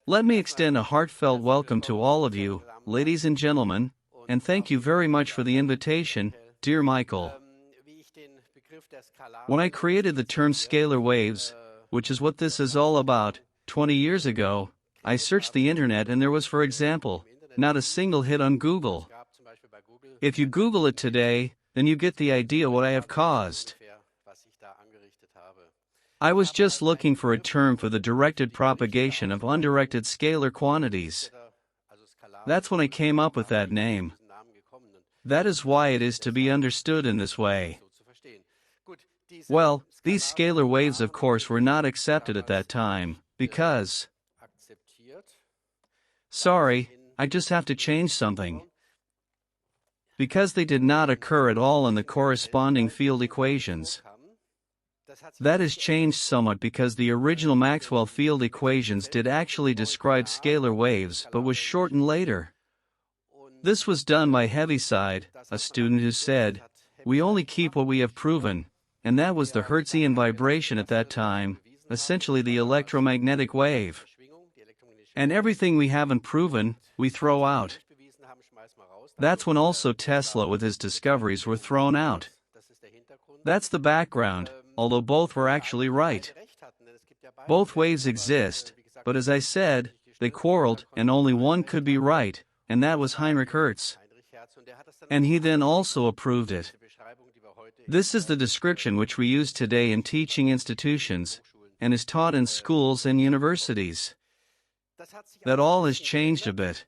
Let me extend a heartfelt welcome to all of you, ladies and gentlemen, and thank you very much for the invitation, dear Michael. When I created the term scalar waves, which is what this is all about, 20 years ago, I searched the internet and there was, for example, not a single hit on Google. If you Google it today, then you get the idea what I have caused. I was just looking for a term for the directed propagation of undirected scalar quantities. That's when I came up with that name. That is why it is to be understood in this way. Well, these scalar waves of course were not accepted at that time, because... Sorry, I just have to change something. Because they did not occur at all in the corresponding field equations. That has changed somewhat because the original Maxwell field equations did actually describe scalar waves but was shortened later. This was done by Heaviside, a student who said, "We only keep what we have proven," and that was the Hertzian vibration at that time, essentially the electromagnetic wave. And everything we haven't proven, we throw out. That's when also Tesla with his discoveries were thrown out. That's the background, although both were actually right. Both waves exist, but as I said, they quarreled and only one could be right, and that was Heinrich Hertz. And he then also approved it. This is the description which we use today in teaching institutions, and is taught in schools and universities. That all has changed a bit.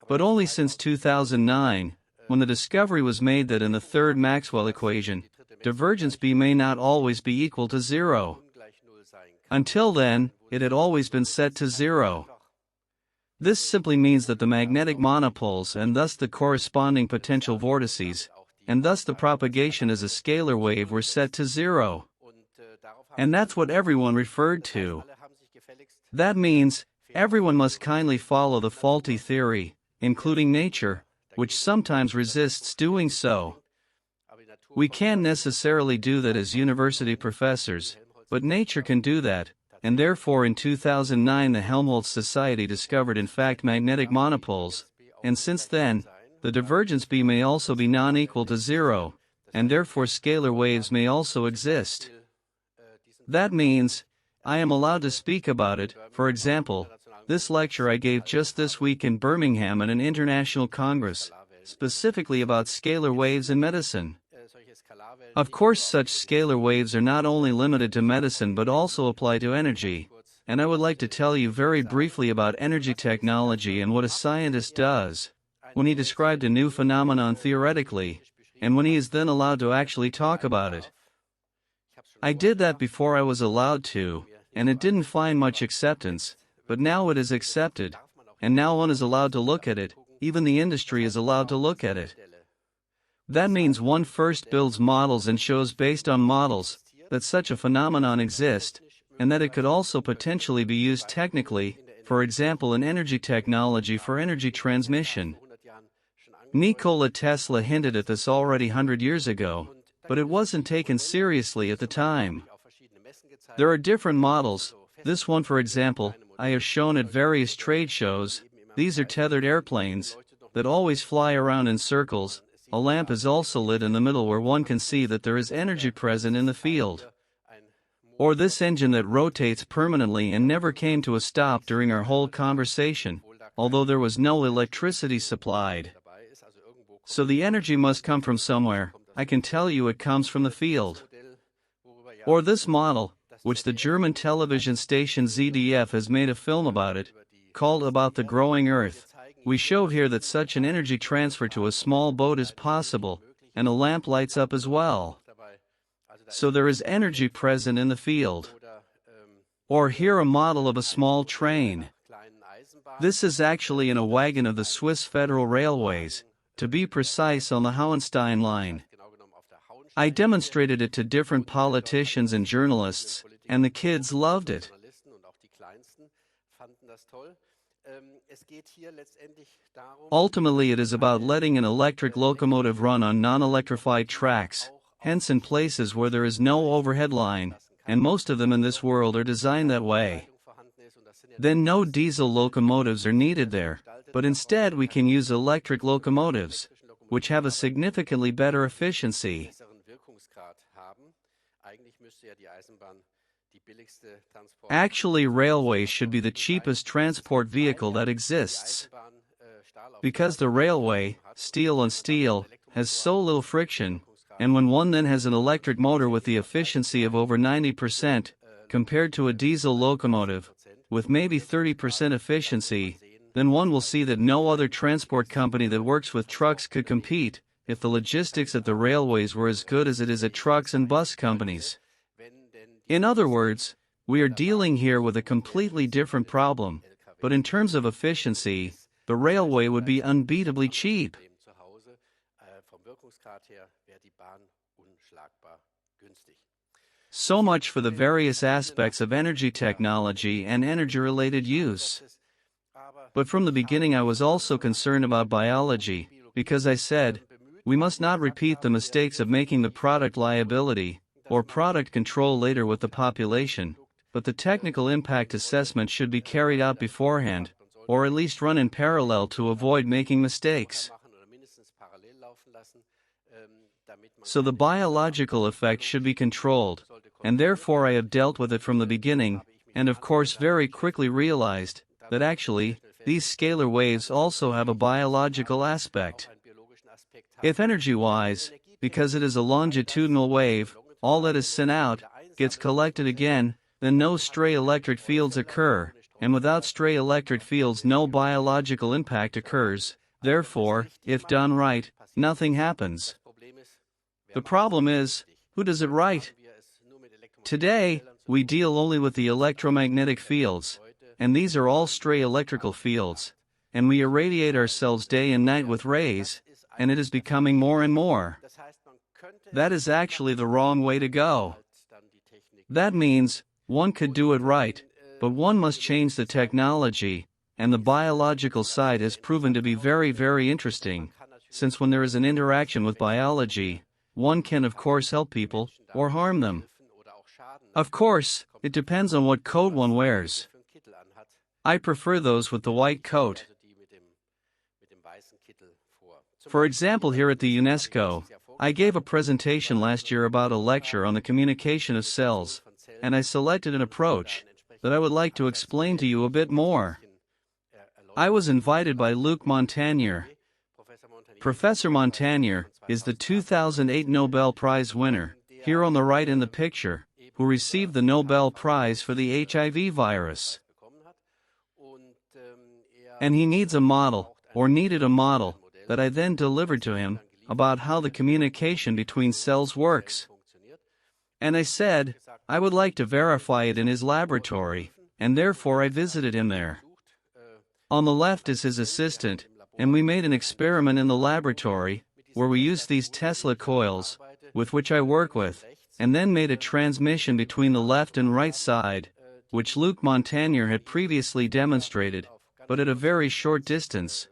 But only since 2009, when the discovery was made that in the third Maxwell equation, divergence B may not always be equal to zero. Until then, it had always been set to zero. This simply means that the magnetic monopoles and thus the corresponding potential vortices, and thus the propagation as a scalar wave were set to zero. And that's what everyone referred to. That means, everyone must kindly follow the faulty theory, including nature, which sometimes resists doing so. We can't necessarily do that as university professors, but nature can do that, and therefore in 2009 the Helmholtz Society discovered in fact magnetic monopoles, and since then, the divergence B may also be non-equal to zero, and therefore scalar waves may also exist. That means, I am allowed to speak about it. For example, this lecture I gave just this week in Birmingham at an international congress, specifically about scalar waves in medicine. Of course, such scalar waves are not only limited to medicine but also apply to energy, and I would like to tell you very briefly about energy technology and what a scientist does when he described a new phenomenon theoretically, and when he is then allowed to actually talk about it. I did that before I was allowed to, and it didn't find much acceptance, but now it is accepted, and now one is allowed to look at it, even the industry is allowed to look at it. That means one first builds models and shows based on models that such a phenomenon exists, and that it could also potentially be used technically, for example in energy technology for energy transmission. Nikola Tesla hinted at this already 100 years ago, but it wasn't taken seriously at the time. There are different models. This one, for example, I have shown at various trade shows. These are tethered airplanes that always fly around in circles. A lamp is also lit in the middle where one can see that there is energy present in the field. Or this engine that rotates permanently and never came to a stop during our whole conversation, although there was no electricity supplied. So the energy must come from somewhere. I can tell you it comes from the field. Or this model, which the German television station ZDF has made a film about it, called About the Growing Earth. We show here that such an energy transfer to a small boat is possible, and a lamp lights up as well. So there is energy present in the field. Or here a model of a small train. This is actually in a wagon of the Swiss Federal Railways, to be precise on the Hohenstein line. I demonstrated it to different politicians and journalists, and the kids loved it. Ultimately it is about letting an electric locomotive run on non-electrified tracks, hence in places where there is no overhead line, and most of them in this world are designed that way. then no diesel locomotives are needed there, but instead we can use electric locomotives, which have a significantly better efficiency. Actually, railways should be the cheapest transport vehicle that exists. Because the railway, steel on steel, has so little friction, and when one then has an electric motor with the efficiency of over 90%, compared to a diesel locomotive, with maybe 30% efficiency, then one will see that no other transport company that works with trucks could compete, if the logistics at the railways were as good as it is at trucks and bus companies. In other words, we are dealing here with a completely different problem, but in terms of efficiency, the railway would be unbeatably cheap. So much for the various aspects of energy technology and energy-related use. But from the beginning I was also concerned about biology, because I said, we must not repeat the mistakes of making the product liability, or product control later with the population, but the technical impact assessment should be carried out beforehand, or at least run in parallel to avoid making mistakes. So the biological effect should be controlled, and therefore I have dealt with it from the beginning, and of course very quickly realized that actually, these scalar waves also have a biological aspect. If energy-wise, because it is a longitudinal wave, all that is sent out, gets collected again, then no stray electric fields occur, and without stray electric fields no biological impact occurs, therefore, if done right, nothing happens. The problem is, who does it right? Today, we deal only with the electromagnetic fields, and these are all stray electrical fields, and we irradiate ourselves day and night with rays, and it is becoming more and more. That is actually the wrong way to go. That means, one could do it right, but one must change the technology, and the biological side has proven to be very, very interesting, since when there is an interaction with biology, one can of course help people, or harm them. Of course, it depends on what coat one wears. I prefer those with the white coat. For example, here at the UNESCO, I gave a presentation last year about a lecture on the communication of cells, and I selected an approach that I would like to explain to you a bit more. I was invited by Luc Montagnier. Professor Montagnier is the 2008 Nobel Prize winner, here on the right in the picture, who received the Nobel Prize for the HIV virus. And he needs a model, or needed a model, that I then delivered to him, about how the communication between cells works. And I said, I would like to verify it in his laboratory, and therefore I visited him there. On the left is his assistant, and we made an experiment in the laboratory, where we used these Tesla coils, with which I work with, and then made a transmission between the left and right side, which Luc Montagnier had previously demonstrated, but at a very short distance.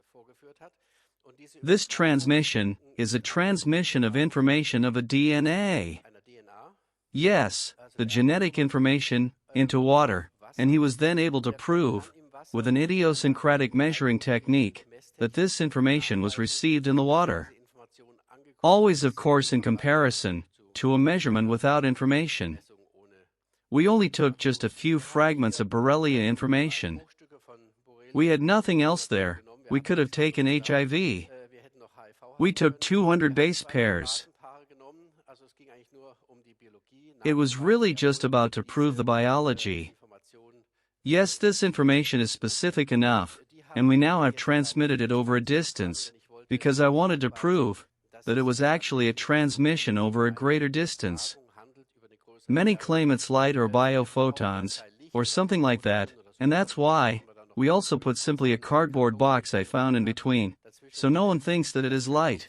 This transmission is a transmission of information of a DNA. Yes, the genetic information, into water, and he was then able to prove, with an idiosyncratic measuring technique, that this information was received in the water. Always of course in comparison to a measurement without information. We only took just a few fragments of Borrelia information. We had nothing else there. We could have taken HIV. We took 200 base pairs. It was really just about to prove the biology. Yes, this information is specific enough, and we now have transmitted it over a distance, because I wanted to prove that it was actually a transmission over a greater distance. Many claim it's light or biophotons, or something like that, and that's why we also put simply a cardboard box I found in between, so no one thinks that it is light.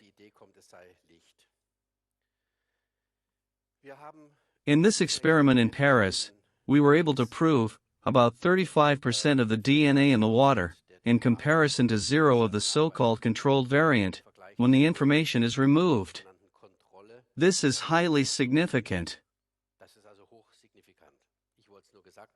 In this experiment in Paris, we were able to prove about 35% of the DNA in the water, in comparison to 0 of the so-called controlled variant, when the information is removed. This is highly significant.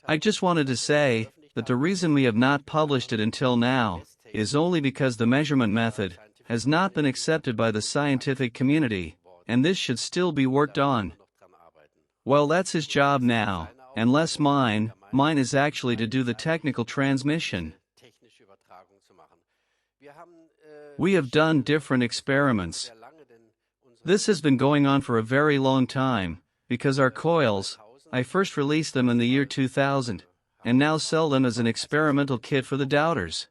I just wanted to say that the reason we have not published it until now is only because the measurement method has not been accepted by the scientific community, and this should still be worked on. Well, that's his job now, and less mine. Mine is actually to do the technical transmission. We have done different experiments. This has been going on for a very long time, because our coils, I first released them in the year 2000, and now sell them as an experimental kit for the doubters.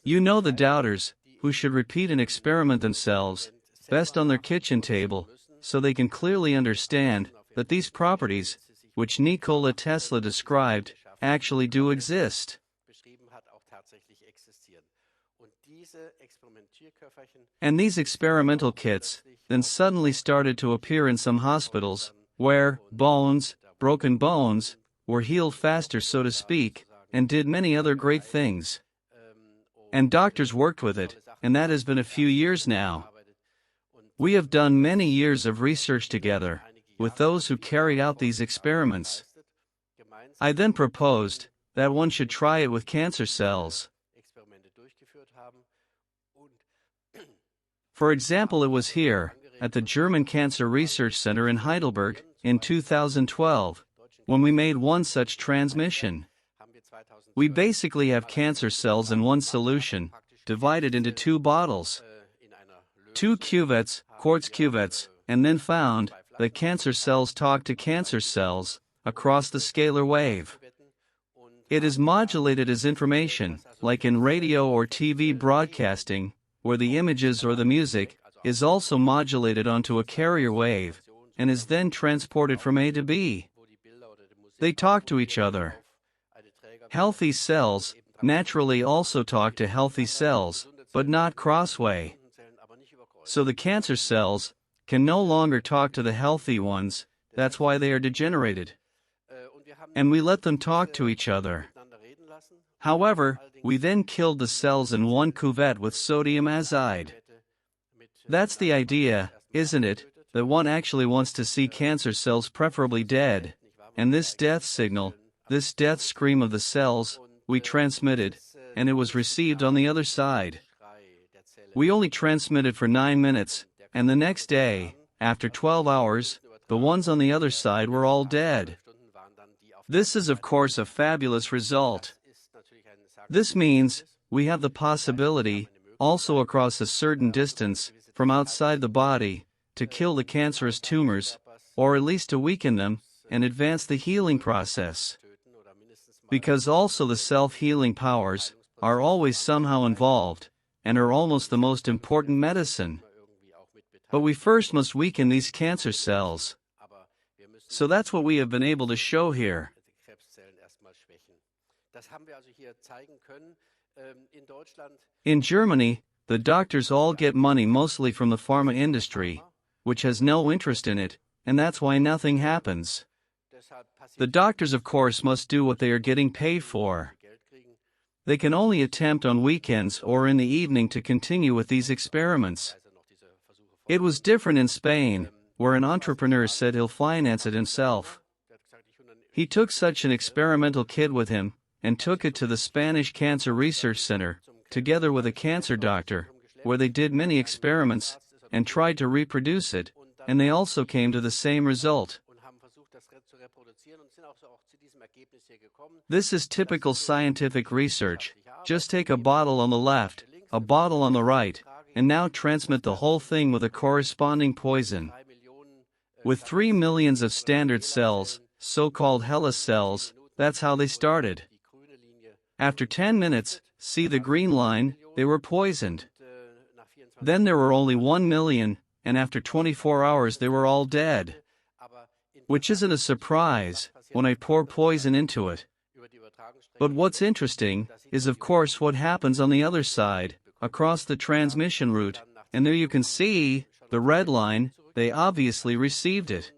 You know, the doubters, who should repeat an experiment themselves, best on their kitchen table, so they can clearly understand that these properties, which Nikola Tesla described, actually do exist. And these experimental kits then suddenly started to appear in some hospitals, where bones, broken bones, were healed faster, so to speak, and did many other great things. And doctors worked with it, and that has been a few years now. We have done many years of research together with those who carried out these experiments. I then proposed that one should try it with cancer cells. For example, it was here, at the German Cancer Research Center in Heidelberg, in 2012, when we made one such transmission. We basically have cancer cells in one solution, divided into two bottles, two cuvettes, quartz cuvettes, and then found that cancer cells talk to cancer cells across the scalar wave. It is modulated as information, like in radio or TV broadcasting, where the images or the music is also modulated onto a carrier wave, and is then transported from A to B. They talk to each other. Healthy cells naturally also talk to healthy cells, but not crossway. So the cancer cells can no longer talk to the healthy ones, that's why they are degenerated. And we let them talk to each other. However, we then killed the cells in one cuvette with sodium azide. That's the idea, isn't it, that one actually wants to see cancer cells preferably dead, and this death signal, this death scream of the cells, we transmitted, and it was received on the other side. We only transmitted for 9 minutes, and the next day, after 12 hours, the ones on the other side were all dead. This is of course a fabulous result. This means we have the possibility, also across a certain distance, from outside the body, to kill the cancerous tumors, or at least to weaken them, and advance the healing process. Because also the self-healing powers are always somehow involved, and are almost the most important medicine. But we first must weaken these cancer cells. So that's what we have been able to show here. In Germany, the doctors all get money mostly from the pharma industry, which has no interest in it, and that's why nothing happens. The doctors, of course, must do what they are getting paid for. They can only attempt on weekends or in the evening to continue with these experiments. It was different in Spain, where an entrepreneur said he'll finance it himself. He took such an experimental kit with him, and took it to the Spanish Cancer Research Center, together with a cancer doctor, where they did many experiments, and tried to reproduce it, and they also came to the same result. This is typical scientific research. Just take a bottle on the left, a bottle on the right, and now transmit the whole thing with a corresponding poison. With 3 million of standard cells, so-called HeLa cells, that's how they started. After 10 minutes, see the green line, they were poisoned. Then there were only 1 million, and after 24 hours they were all dead. Which isn't a surprise, when I pour poison into it. But what's interesting, is of course what happens on the other side, across the transmission route, and there you can see, the red line, they obviously received it.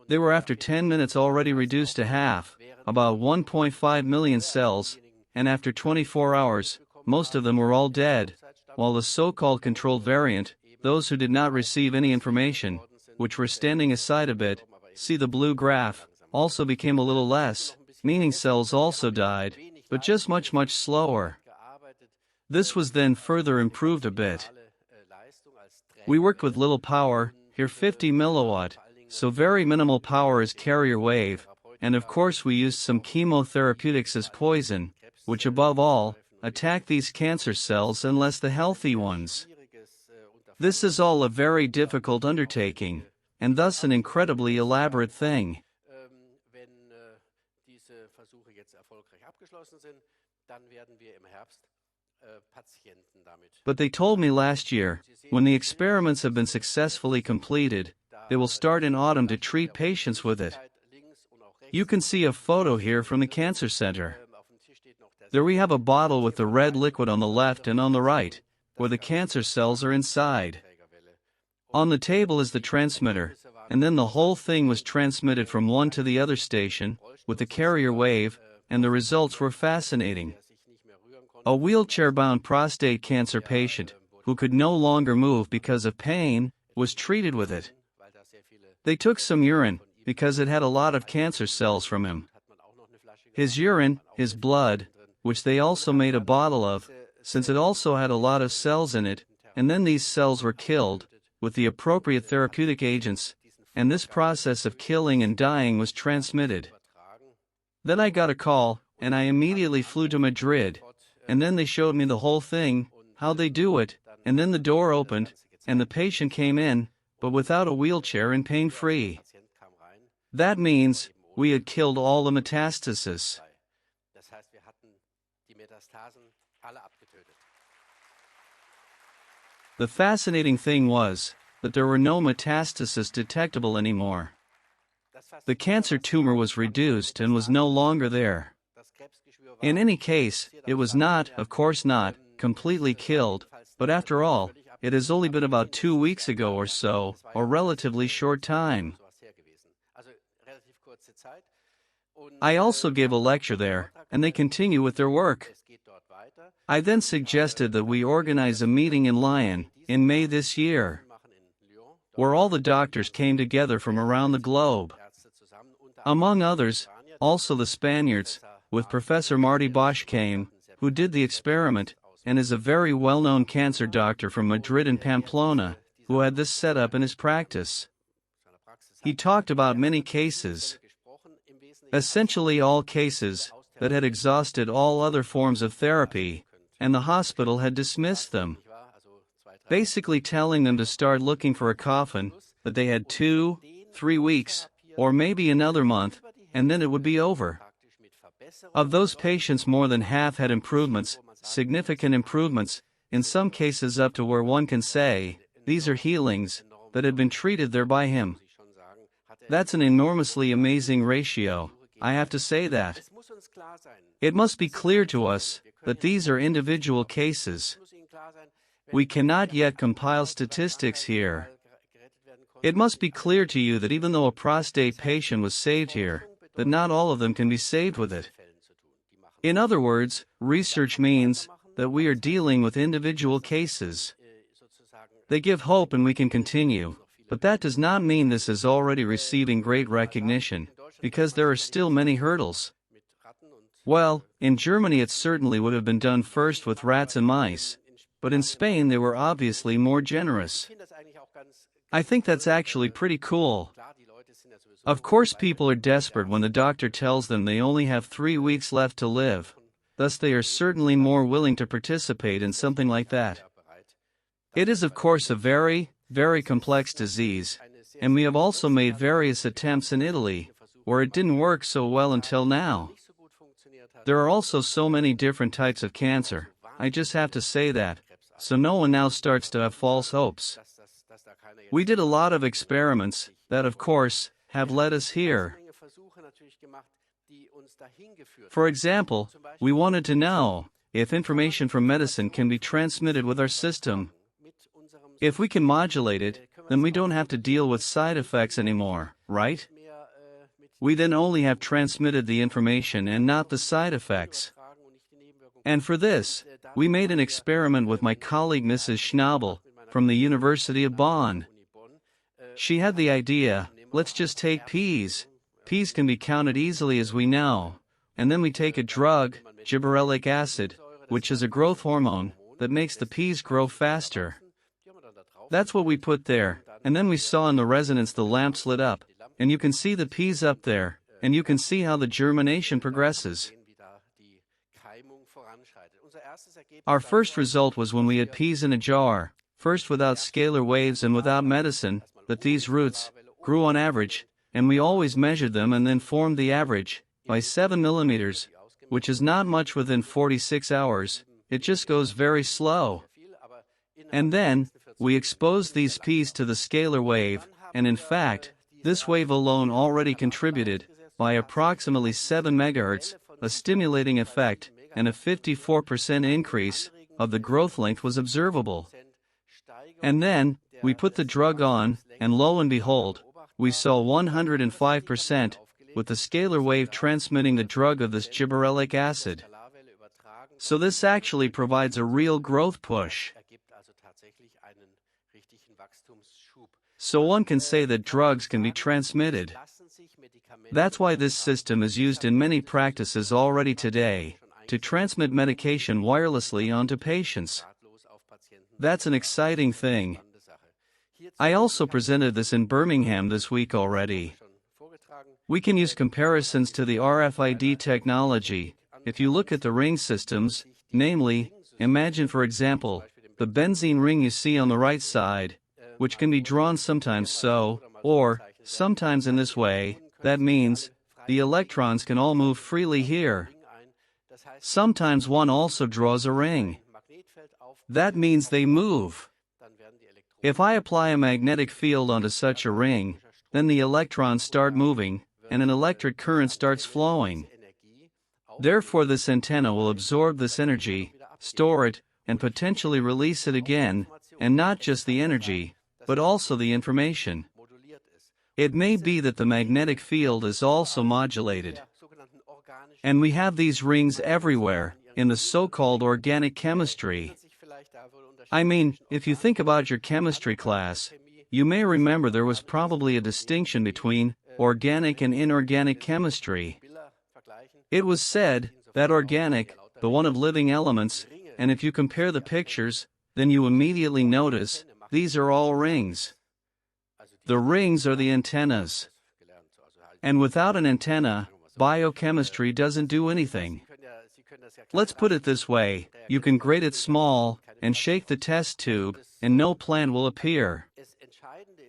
They were after 10 minutes already reduced to half, about 1.5 million cells, and after 24 hours, most of them were all dead, while the so-called controlled variant, those who did not receive any information, which were standing aside a bit, see the blue graph, also became a little less, meaning cells also died, but just much slower. This was then further improved a bit. We worked with little power, here 50 milliwatt, so very minimal power as carrier wave, and of course we used some chemotherapeutics as poison, which above all, attack these cancer cells unless the healthy ones. This is all a very difficult undertaking, and thus an incredibly elaborate thing. But they told me last year, when the experiments have been successfully completed, they will start in autumn to treat patients with it. You can see a photo here from the cancer center. There we have a bottle with the red liquid on the left and on the right, where the cancer cells are inside. On the table is the transmitter, and then the whole thing was transmitted from one to the other station, with the carrier wave, and the results were fascinating. A wheelchair-bound prostate cancer patient, who could no longer move because of pain, was treated with it. They took some urine, because it had a lot of cancer cells from him. His urine, his blood, which they also made a bottle of, since it also had a lot of cells in it, and then these cells were killed, with the appropriate therapeutic agents, and this process of killing and dying was transmitted. Then I got a call, and I immediately flew to Madrid, and then they showed me the whole thing, how they do it, and then the door opened, and the patient came in, but without a wheelchair and pain-free. That means, we had killed all the metastases. The fascinating thing was, that there were no metastases detectable anymore. The cancer tumor was reduced and was no longer there. In any case, it was not, of course not, completely killed, but after all, it has only been about 2 weeks ago or so, a relatively short time. I also gave a lecture there, and they continue with their work. I then suggested that we organize a meeting in Lyon, in May this year, where all the doctors came together from around the globe. Among others, also the Spaniards, with Professor Marty Bosch came, who did the experiment, and is a very well-known cancer doctor from Madrid and Pamplona, who had this set up in his practice. He talked about many cases, essentially all cases, that had exhausted all other forms of therapy, and the hospital had dismissed them, basically telling them to start looking for a coffin, that they had 2, 3 weeks, or maybe another month, and then it would be over. Of those patients, more than half had improvements, significant improvements, in some cases up to where one can say, these are healings, that had been treated there by him. That's an enormously amazing ratio, I have to say that. It must be clear to us, that these are individual cases. We cannot yet compile statistics here. It must be clear to you that even though a prostate patient was saved here, that not all of them can be saved with it. In other words, research means that we are dealing with individual cases. They give hope and we can continue, but that does not mean this is already receiving great recognition, because there are still many hurdles. Well, in Germany it certainly would have been done first with rats and mice, but in Spain they were obviously more generous. I think that's actually pretty cool. Of course people are desperate when the doctor tells them they only have 3 weeks left to live, thus they are certainly more willing to participate in something like that. It is of course a very, very complex disease, and we have also made various attempts in Italy, where it didn't work so well until now. There are also so many different types of cancer, I just have to say that, so no one now starts to have false hopes. We did a lot of experiments, that of course, have led us here. For example, we wanted to know if information from medicine can be transmitted with our system. If we can modulate it, then we don't have to deal with side effects anymore, right? We then only have transmitted the information and not the side effects. And for this, we made an experiment with my colleague Mrs. Schnabel, from the University of Bonn. She had the idea, let's just take peas. Peas can be counted easily as we know, and then we take a drug, gibberellic acid, which is a growth hormone, that makes the peas grow faster. That's what we put there, and then we saw in the resonance the lamps lit up, and you can see the peas up there, and you can see how the germination progresses. Our first result was when we had peas in a jar, first without scalar waves and without medicine, but these roots grew on average, and we always measured them and then formed the average, by 7 millimeters, which is not much within 46 hours, it just goes very slow. And then, we exposed these peas to the scalar wave, and in fact, this wave alone already contributed, by approximately 7 MHz, a stimulating effect, and a 54% increase of the growth length was observable. And then, we put the drug on, and lo and behold, we saw 105%, with the scalar wave transmitting the drug of this gibberellic acid. So this actually provides a real growth push. So one can say that drugs can be transmitted. That's why this system is used in many practices already today, to transmit medication wirelessly onto patients. That's an exciting thing. I also presented this in Birmingham this week already. We can use comparisons to the RFID technology. If you look at the ring systems, namely, imagine for example, the benzene ring you see on the right side, which can be drawn sometimes so, or sometimes in this way, that means the electrons can all move freely here. Sometimes one also draws a ring. That means they move. If I apply a magnetic field onto such a ring, then the electrons start moving, and an electric current starts flowing. Therefore this antenna will absorb this energy, store it, and potentially release it again, and not just the energy, but also the information. It may be that the magnetic field is also modulated. And we have these rings everywhere, in the so-called organic chemistry. I mean, if you think about your chemistry class, you may remember there was probably a distinction between organic and inorganic chemistry. It was said that organic, the one of living elements, and if you compare the pictures, then you immediately notice, these are all rings. The rings are the antennas. And without an antenna, biochemistry doesn't do anything. Let's put it this way, you can grate it small, and shake the test tube, and no plant will appear.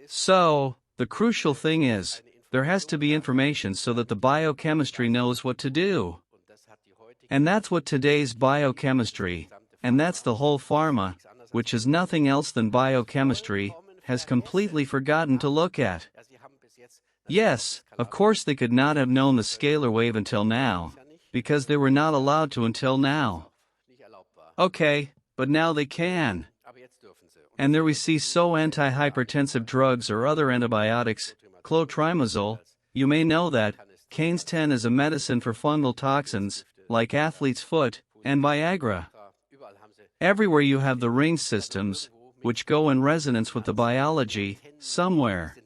So, the crucial thing is, there has to be information so that the biochemistry knows what to do. And that's what today's biochemistry, and that's the whole pharma, which is nothing else than biochemistry, has completely forgotten to look at. Yes, of course they could not have known the scalar wave until now, because they were not allowed to until now. Okay, but now they can. And there we see so antihypertensive drugs or other antibiotics, clotrimazole, you may know that, Cane's 10 is a medicine for fungal toxins, like athlete's foot, and Viagra. Everywhere you have the ring systems, which go in resonance with the biology, somewhere.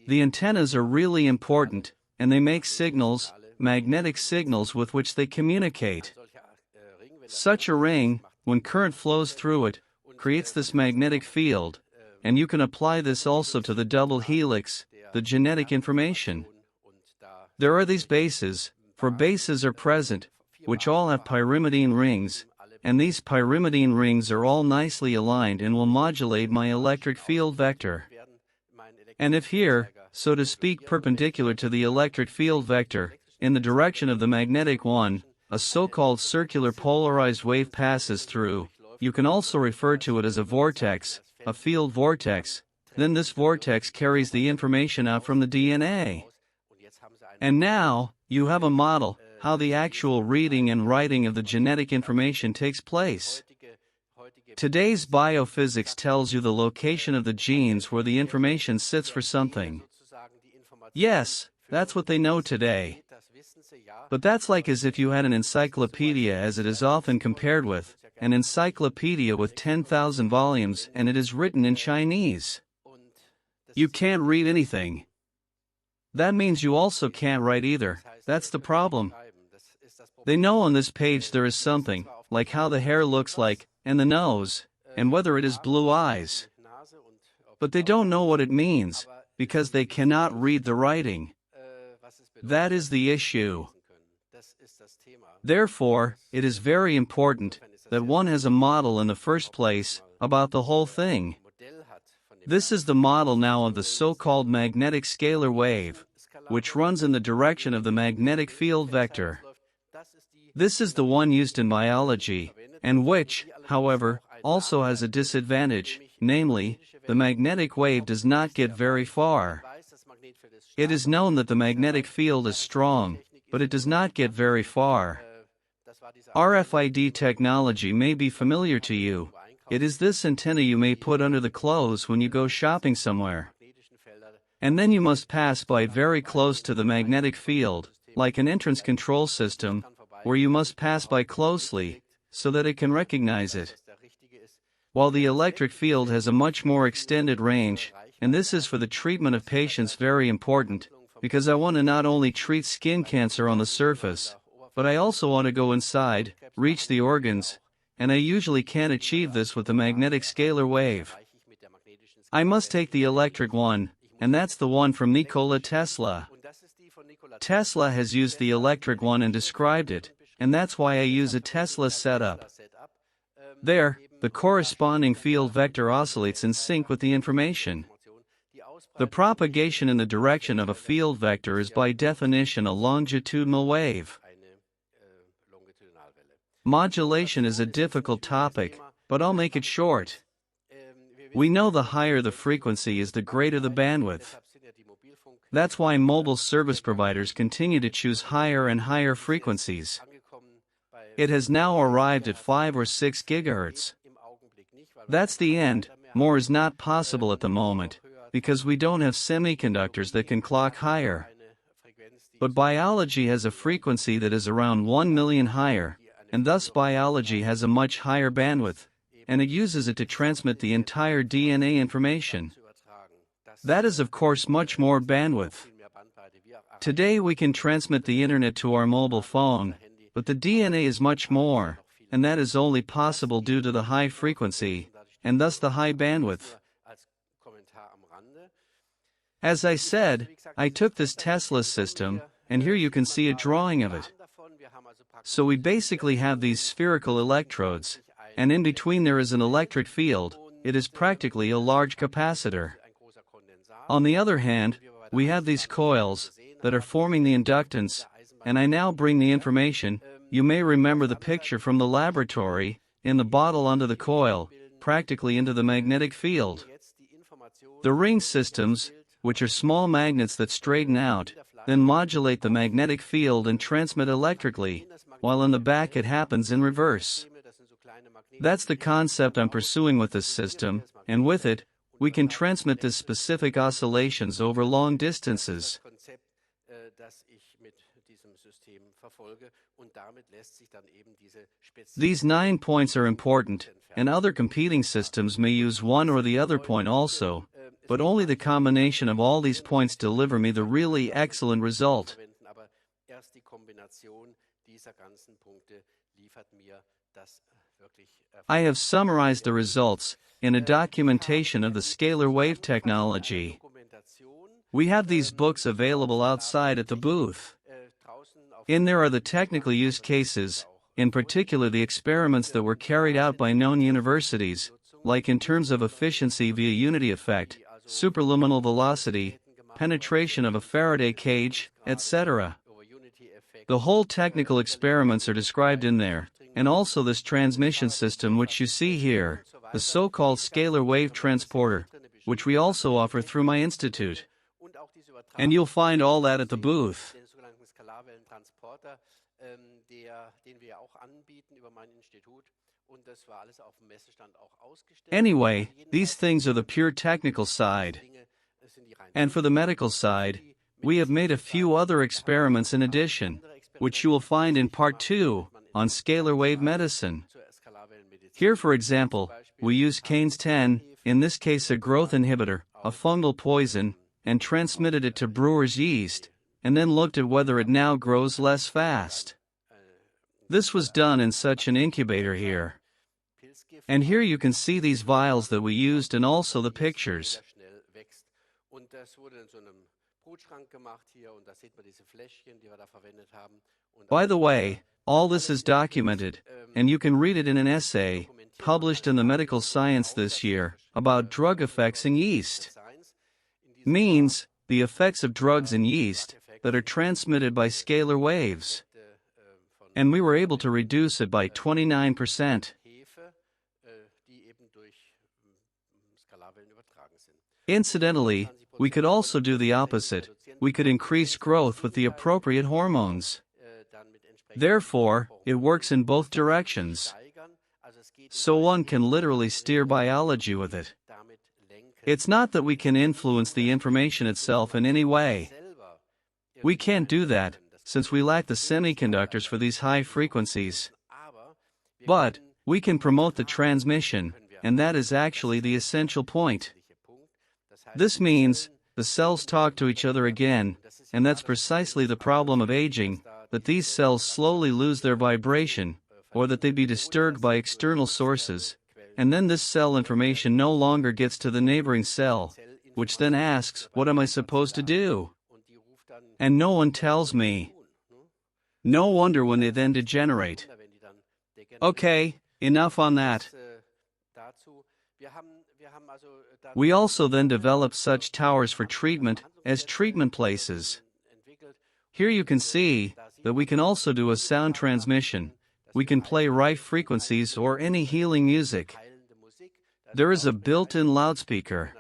The antennas are really important, and they make signals, magnetic signals with which they communicate. Such a ring, when current flows through it, creates this magnetic field, and you can apply this also to the double helix, the genetic information. There are these bases, for bases are present, which all have pyrimidine rings, and these pyrimidine rings are all nicely aligned and will modulate my electric field vector. And if here, so to speak perpendicular to the electric field vector, in the direction of the magnetic one, a so-called circular polarized wave passes through, you can also refer to it as a vortex, a field vortex, then this vortex carries the information out from the DNA. And now, you have a model, how the actual reading and writing of the genetic information takes place. Today's biophysics tells you the location of the genes where the information sits for something. Yes, that's what they know today. But that's like as if you had an encyclopedia, as it is often compared with, an encyclopedia with 10,000 volumes and it is written in Chinese. You can't read anything. That means you also can't write either, that's the problem. They know on this page there is something, like how the hair looks like, and the nose, and whether it is blue eyes. But they don't know what it means, because they cannot read the writing. That is the issue. Therefore, it is very important that one has a model in the first place about the whole thing. This is the model now of the so-called magnetic scalar wave, which runs in the direction of the magnetic field vector. This is the one used in biology, and which, however, also has a disadvantage, namely, the magnetic wave does not get very far. It is known that the magnetic field is strong, but it does not get very far. RFID technology may be familiar to you. It is this antenna you may put under the clothes when you go shopping somewhere. And then you must pass by very close to the magnetic field, like an entrance control system, where you must pass by closely, so that it can recognize it. While the electric field has a much more extended range, and this is for the treatment of patients very important, because I want to not only treat skin cancer on the surface, but I also want to go inside, reach the organs, and I usually can't achieve this with the magnetic scalar wave. I must take the electric one, and that's the one from Nikola Tesla. Tesla has used the electric one and described it, and that's why I use a Tesla setup. There, the corresponding field vector oscillates in sync with the information. The propagation in the direction of a field vector is by definition a longitudinal wave. Modulation is a difficult topic, but I'll make it short. We know the higher the frequency is, the greater the bandwidth. That's why mobile service providers continue to choose higher and higher frequencies. It has now arrived at 5 or 6 gigahertz. That's the end. More is not possible at the moment, because we don't have semiconductors that can clock higher. But biology has a frequency that is around 1 million higher, and thus biology has a much higher bandwidth, and it uses it to transmit the entire DNA information. That is of course much more bandwidth. Today we can transmit the internet to our mobile phone, but the DNA is much more, and that is only possible due to the high frequency, and thus the high bandwidth. As I said, I took this Tesla system, and here you can see a drawing of it. So we basically have these spherical electrodes, and in between there is an electric field. It is practically a large capacitor. On the other hand, we have these coils that are forming the inductance, and I now bring the information. You may remember the picture from the laboratory, in the bottle onto the coil, practically into the magnetic field. The ring systems, which are small magnets that straighten out, then modulate the magnetic field and transmit electrically, while in the back it happens in reverse. That's the concept I'm pursuing with this system, and with it, we can transmit the specific oscillations over long distances. These 9 points are important, and other competing systems may use one or the other point also, but only the combination of all these points deliver me the really excellent result. I have summarized the results in a documentation of the scalar wave technology. We have these books available outside at the booth. In there are the technical use cases, in particular the experiments that were carried out by known universities, like in terms of efficiency via unity effect, superluminal velocity, penetration of a Faraday cage, etc. The whole technical experiments are described in there, and also this transmission system which you see here, the so-called scalar wave transporter, which we also offer through my institute. And you'll find all that at the booth. Anyway, these things are the pure technical side. And for the medical side, we have made a few other experiments in addition, which you will find in part 2, on scalar wave medicine. Here, for example, we use Cain's 10, in this case a growth inhibitor, a fungal poison, and transmitted it to brewer's yeast, and then looked at whether it now grows less fast. This was done in such an incubator here. And here you can see these vials that we used and also the pictures. By the way, all this is documented, and you can read it in an essay published in the Medical Science this year about drug effects in yeast. Means the effects of drugs in yeast that are transmitted by scalar waves. And we were able to reduce it by 29%. Incidentally, we could also do the opposite. We could increase growth with the appropriate hormones. Therefore, it works in both directions. So one can literally steer biology with it. It's not that we can influence the information itself in any way. We can't do that, since we lack the semiconductors for these high frequencies. But we can promote the transmission, and that is actually the essential point. This means the cells talk to each other again, and that's precisely the problem of aging, that these cells slowly lose their vibration, or that they be disturbed by external sources, and then this cell information no longer gets to the neighboring cell, which then asks, what am I supposed to do? And no one tells me. No wonder when they then degenerate. Okay, enough on that. We also then developed such towers for treatment as treatment places. Here you can see that we can also do a sound transmission. We can play rife frequencies or any healing music. There is a built-in loudspeaker.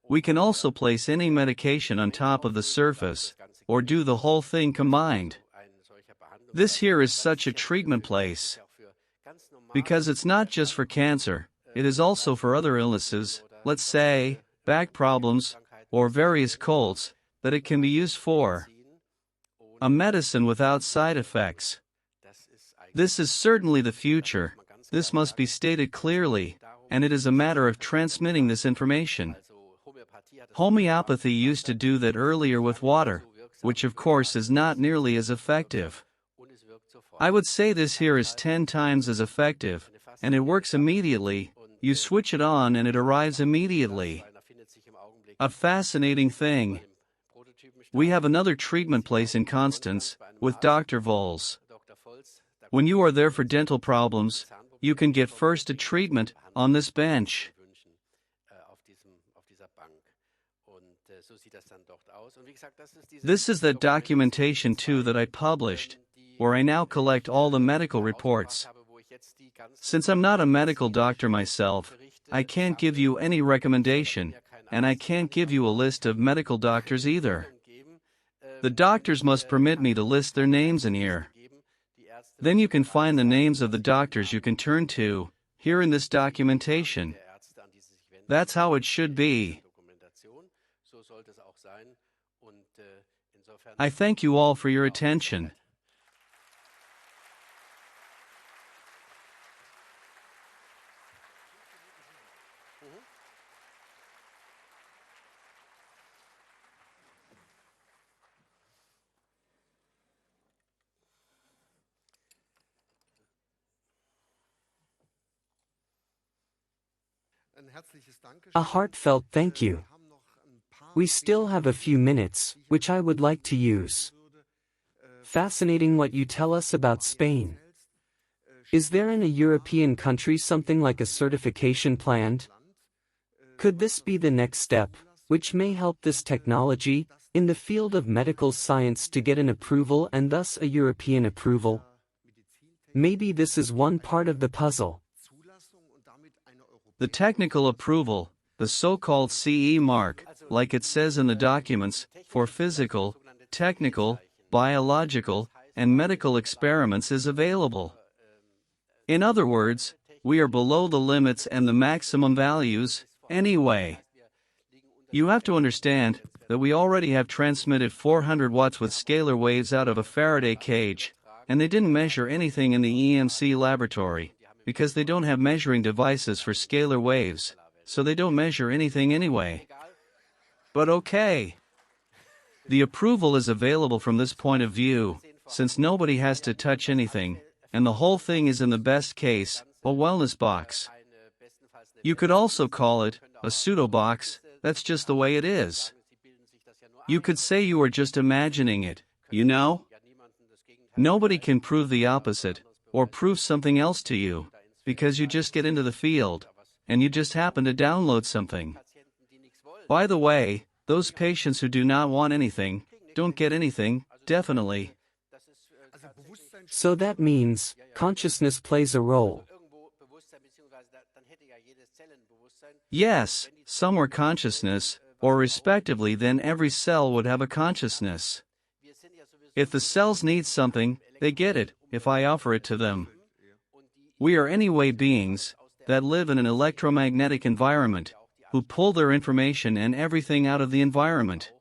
We can also place any medication on top of the surface, or do the whole thing combined. This here is such a treatment place. Because it's not just for cancer, it is also for other illnesses, let's say, back problems, or various colds, that it can be used for. A medicine without side effects. This is certainly the future. This must be stated clearly, and it is a matter of transmitting this information. Homeopathy used to do that earlier with water, which of course is not nearly as effective. I would say this here is 10 times as effective, and it works immediately. You switch it on and it arrives immediately. A fascinating thing. We have another treatment place in Constance, with Dr. Vols. When you are there for dental problems, you can get first a treatment on this bench. This is the documentation too that I published, where I now collect all the medical reports. Since I'm not a medical doctor myself, I can't give you any recommendation, and I can't give you a list of medical doctors either. The doctors must permit me to list their names in here. Then you can find the names of the doctors you can turn to, here in this documentation. That's how it should be. I thank you all for your attention. A heartfelt thank you. We still have a few minutes, which I would like to use. Fascinating what you tell us about Spain. Is there in a European country something like a certification planned? Could this be the next step, which may help this technology, in the field of medical science to get an approval and thus a European approval? Maybe this is one part of the puzzle. The technical approval, the so-called CE mark, like it says in the documents, for physical, technical, biological, and medical experiments is available. In other words, we are below the limits and the maximum values, anyway. You have to understand that we already have transmitted 400 watts with scalar waves out of a Faraday cage, and they didn't measure anything in the EMC laboratory, because they don't have measuring devices for scalar waves, so they don't measure anything anyway. But okay. The approval is available from this point of view, since nobody has to touch anything, and the whole thing is in the best case, a wellness box. You could also call it a pseudo box, that's just the way it is. You could say you are just imagining it, you know? Nobody can prove the opposite, or prove something else to you, because you just get into the field, and you just happen to download something. By the way, those patients who do not want anything, don't get anything, definitely. So that means, consciousness plays a role. Yes, somewhere consciousness, or respectively then every cell would have a consciousness. If the cells need something, they get it, if I offer it to them. We are anyway beings that live in an electromagnetic environment, who pull their information and everything out of the environment.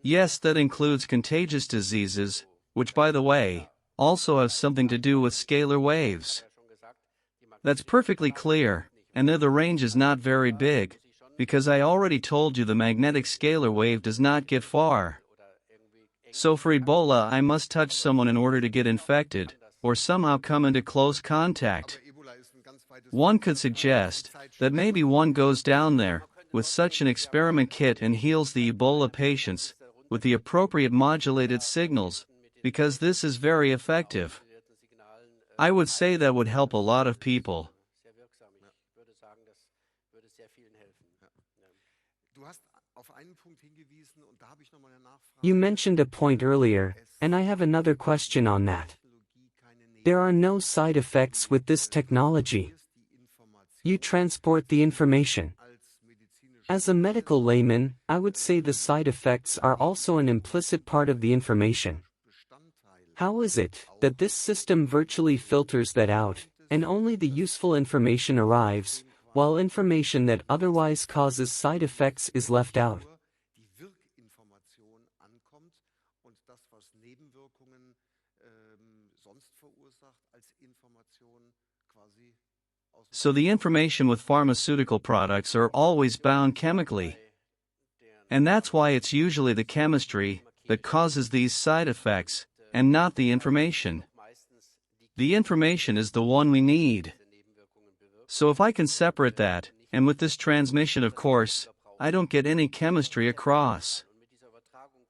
Yes, that includes contagious diseases, which by the way, also have something to do with scalar waves. That's perfectly clear, and the range is not very big, because I already told you the magnetic scalar wave does not get far. So for Ebola I must touch someone in order to get infected, or somehow come into close contact. One could suggest that maybe one goes down there with such an experiment kit and heals the Ebola patients with the appropriate modulated signals, because this is very effective. I would say that would help a lot of people. You mentioned a point earlier, and I have another question on that. There are no side effects with this technology. You transport the information. As a medical layman, I would say the side effects are also an implicit part of the information. How is it that this system virtually filters that out, and only the useful information arrives, while information that otherwise causes side effects is left out? So the information with pharmaceutical products are always bound chemically. And that's why it's usually the chemistry that causes these side effects, and not the information. The information is the one we need. So if I can separate that, and with this transmission of course, I don't get any chemistry across.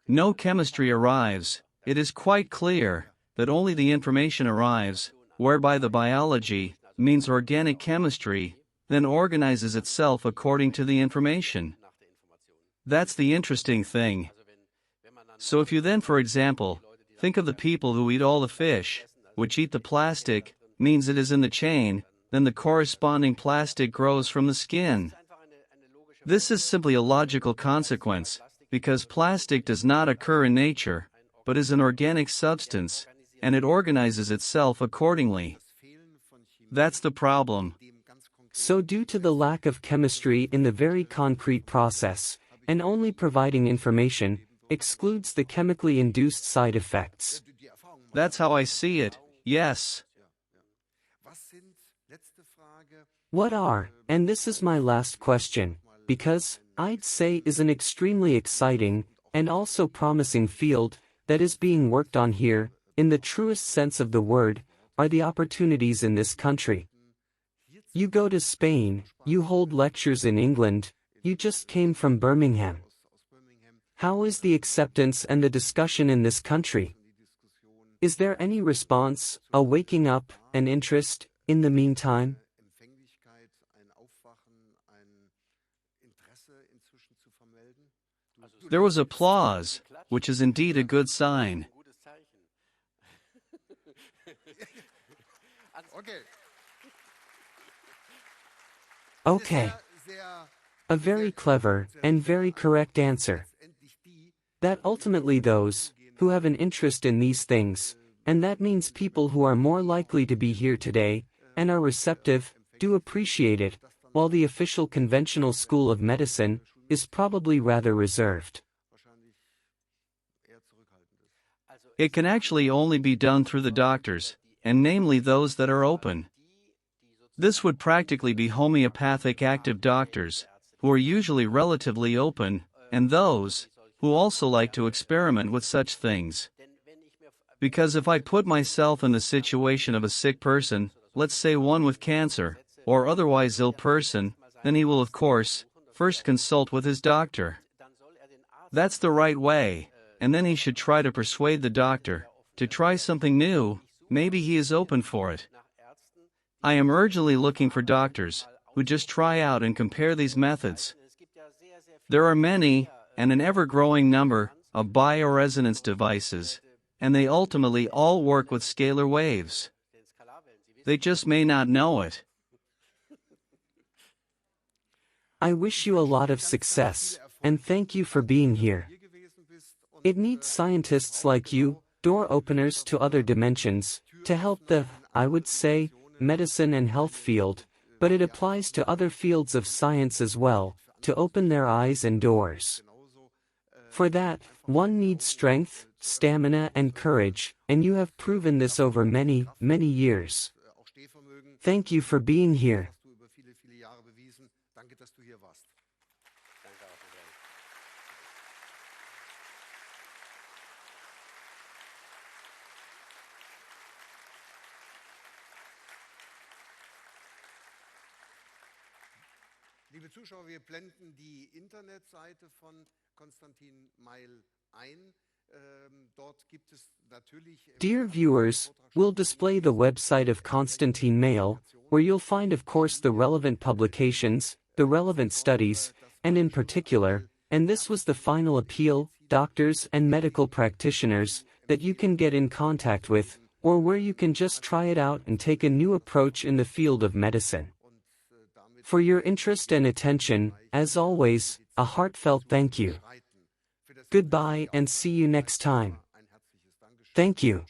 No chemistry arrives, it is quite clear that only the information arrives, whereby the biology, means organic chemistry, then organizes itself according to the information. That's the interesting thing. So if you then, for example, think of the people who eat all the fish, which eat the plastic, means it is in the chain, then the corresponding plastic grows from the skin. This is simply a logical consequence, because plastic does not occur in nature, but is an organic substance, and it organizes itself accordingly. That's the problem. So due to the lack of chemistry in the very concrete process, and only providing information, excludes the chemically induced side effects. That's how I see it, yes. What are, and this is my last question, because, I'd say is an extremely exciting, and also promising field, that is being worked on here, in the truest sense of the word, are the opportunities in this country. You go to Spain, you hold lectures in England, you just came from Birmingham. How is the acceptance and the discussion in this country? Is there any response, a waking up, an interest, in the meantime? There was applause, which is indeed a good sign. Okay. A very clever, and very correct answer. That ultimately those, who have an interest in these things, and that means people who are more likely to be here today, and are receptive, do appreciate it, while the official conventional school of medicine, is probably rather reserved. It can actually only be done through the doctors, and namely those that are open. This would practically be homeopathic active doctors, who are usually relatively open, and those, who also like to experiment with such things. Because if I put myself in the situation of a sick person, let's say one with cancer, or otherwise ill person, then he will of course, first consult with his doctor. That's the right way, and then he should try to persuade the doctor to try something new. Maybe he is open for it. I am urgently looking for doctors who just try out and compare these methods. There are many, and an ever-growing number, of bioresonance devices, and they ultimately all work with scalar waves. They just may not know it. I wish you a lot of success, and thank you for being here. It needs scientists like you, door openers to other dimensions, to help the, I would say, medicine and health field, but it applies to other fields of science as well, to open their eyes and doors. For that, one needs strength, stamina and courage, and you have proven this over many, many years. Thank you for being here. Liebe Zuschauer, wir blenden die Internetseite von Konstantin Meyl ein. Dort gibt es natürlich. Dear viewers, we'll display the website of Konstantin Meyl, where you'll find of course the relevant publications, the relevant studies, and in particular, and this was the final appeal, doctors and medical practitioners, that you can get in contact with, or where you can just try it out and take a new approach in the field of medicine. For your interest and attention, as always, a heartfelt thank you. Goodbye and see you next time. Thank you.